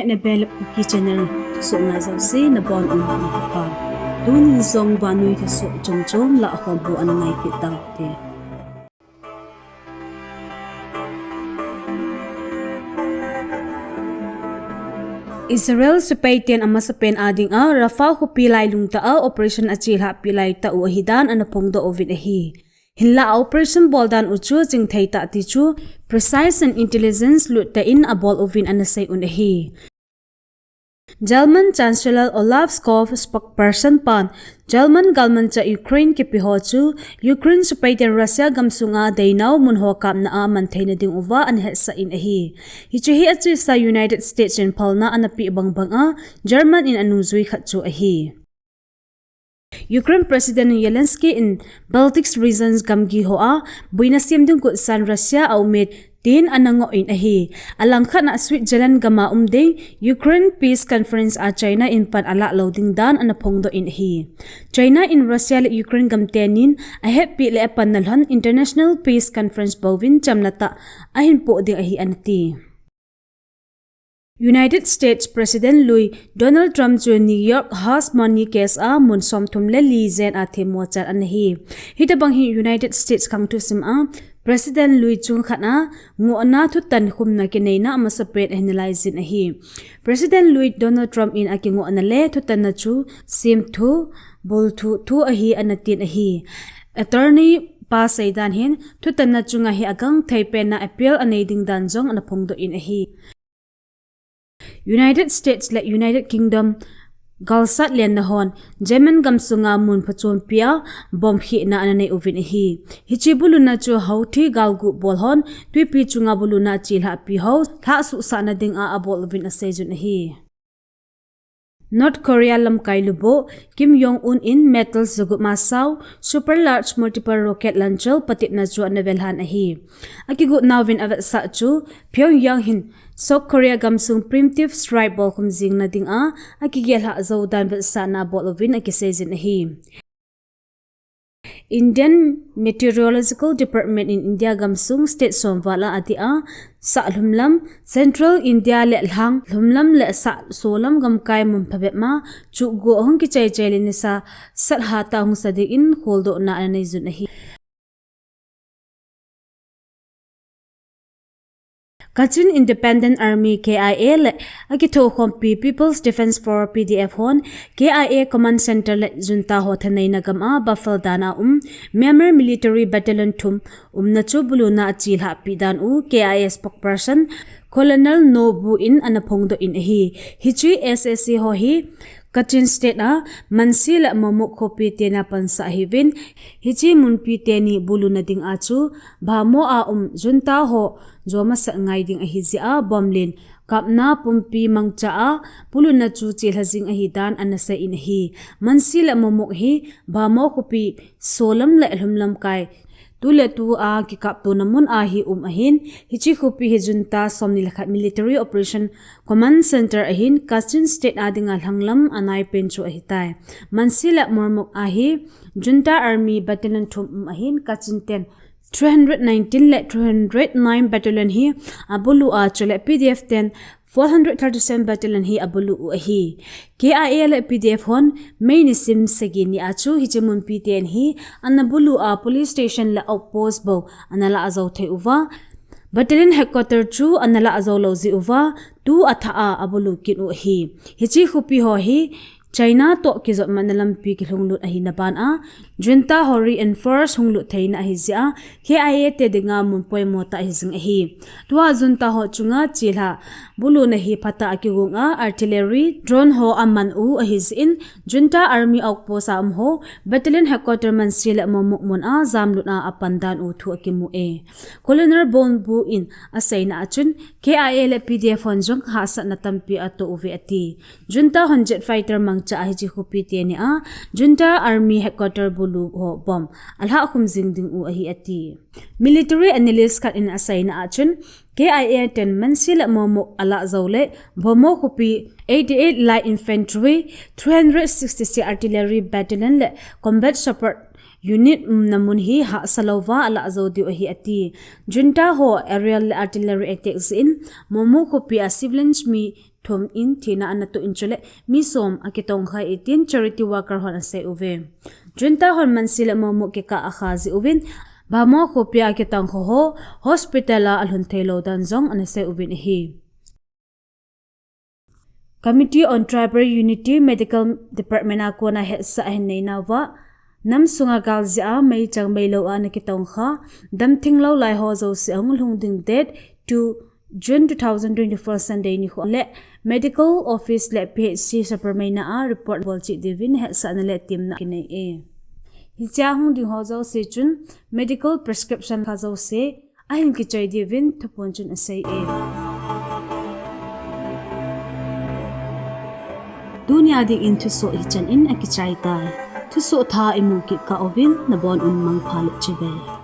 na belap ki channel so nga zaw si na bon on ni pa tunin zong banui ka so chom chom la khom bu an ngai ki taw te Israel sepaitin ama sapen ading a Rafah hu pilai lungta a operation achil ha pilai ta u hidan an pongdo ovin a hi hinla operation boldan uchu jing theita ti chu precise and intelligence lut ta in a bol ovin an sei un a hi German Chancellor Olaf Scholz spokesperson pan German government cha Ukraine ke piho chu Ukraine supaitin Russia gamsunga deinaw munho kam na a man theina ding uwa an he sa in a hi hi chu hi achu sa United States in palna anapi bangbang a German in anu zui khat chu a hi Ukraine President Zelensky in Baltic regions gamgi ho a buina siam ding ku san Russia aumet tin anango in a hi alangkha na Switzerland gama umding Ukraine Peace Conference a China in pan ala loading dan an phongdo in hi China in Russia le Ukraine gamtenin a happy le panalhan International Peace Conference bowin chamnata ahin po ding a hi anti United States President Donald Trump chu New York house money case a mun som thum le li zen a themo chan an hi hitabang hi United States kang tu sim a President Louis chung khana ngona thu tan khumna ke neina amasapet analyzing a hi President Louis Donald Trump in akingo anale thu tan na chu sim thu bul thu a hi anatin a hi attorney pa saidan hin thu tan na chunga hi agang thaipen na appeal anei ding dan jong an phongdo in a hi United States like United Kingdom galsat len na hon German gamsunga mun phachon pia bom hi na anane ovin hi hichi buluna chu hauthi galgu bolhon tuipi chunga buluna chilha pi ho tha su sana ding a abol ovin a sejun hi North Korea lam kailubo Kim Jong Un in metal zugu masaw super large multiple rocket launcher patit na chu anavelhan a hi akigu nawin avat sa chu Pyongyang hin South Korea gamsung primitive strike ball kum jing na ding a akigel ha zodan vel sana bol ovin akisejin hi Indian Meteorological Department in India gamsung state somwala atia sa lumlam Central India le lhang lumlam le sa solam gamkai mun phabet ma chu go hong ki chai chai le sa sat ha ta hong sa de in holdo na anai jun hi Kachin Independent Army KIA le akitho khompi People's Defense Force PDF hon KIA Command Center le junta ho thanai na gama buffalo dana Myanmar Military Battalion thum na chu buluna achil ha pidan u KIA spokesperson Colonel Nobu in anaphongdo in hi hichi SSC ho hi Kachin State a mansila mamuk khopi tena pansa hivin hichi munpi teni buluna ding achu bhamo a junta ho zoma sa ngai ding a hiji a bomlin kapna pumpi mangcha a puluna chu chilhajing a hi dan anasa in hi mansila mamuk hi bhamo khopi solam le hlumlam kai tule tu a ki kap to namun a hi ahin hichi khopi hi junta somni lakhat military operation command center ahin Kachin State adinga hanglam anai pen chu ahitai mansila mormuk a hi junta army battalion thum ahin Kachin 10 319 le 309 battalion hi abulu a chole PDF 10 437 battalion hi abulu u hi KIA le PDF hon main sim sagini achu hichemun P10 hi anabulu a police station la outpost bo anala azaw the uwa battalion headquarter chu anala azaw lozi uwa tu atha a abulu kin u hi hichi khupi ho hi China to kizo manalam pi ki hunglut ahi napan a junta hori enforce hunglut theina hi zia KIA te dinga mun poimo ta hi jing hi tuwa junta ho chunga chilha bulu na hi phata akigunga artillery drone ho aman u ahi in junta army outpost am ho battalion headquarter man sil momuk mon a zamlut a apandan u thu akimu e colonel bonbu in asaina achun KIA le PDF on jong ha sa natampi ato uvi ati junta 100 fighter cha hi ji khupi te ni a junta army headquarter bulu ho bom alha khum jing ding u ahi ati military analyst kat in asaina achun KIA 10 mansil momo ala zawle bomo khupi 88 light infantry 366 artillery battalion le combat support unit namun hi ha salova ala azodi hi ati junta ho aerial artillery attacks in momo khupi a civilians mi thom in thina anatu inchule mi som akitong kha 18 charity worker hon ase uve junta hon mansil momu ke ka akhazi uvin bamo khopia akitang ho hospitala alhun thelo dan zong anase uvin hi Committee on Tribal Unity Medical Department akona he sa nei nawa nam sunga galzia mai chang mai lo an kitong kha dam thinglo lai ho zo se ang lung ding date to June 2024 Sunday ni le medical office le PHC supermaina a report bol chi divin he sa na le team na kinai e hi cha hung ding ho zo se chun medical prescription kha zo se a hin ki chai divin thupon chun asai e dunia ding in Thusoh hi chan in akichai tai Thusoh tha imu ki ka ovin na bon un mang phalu chibe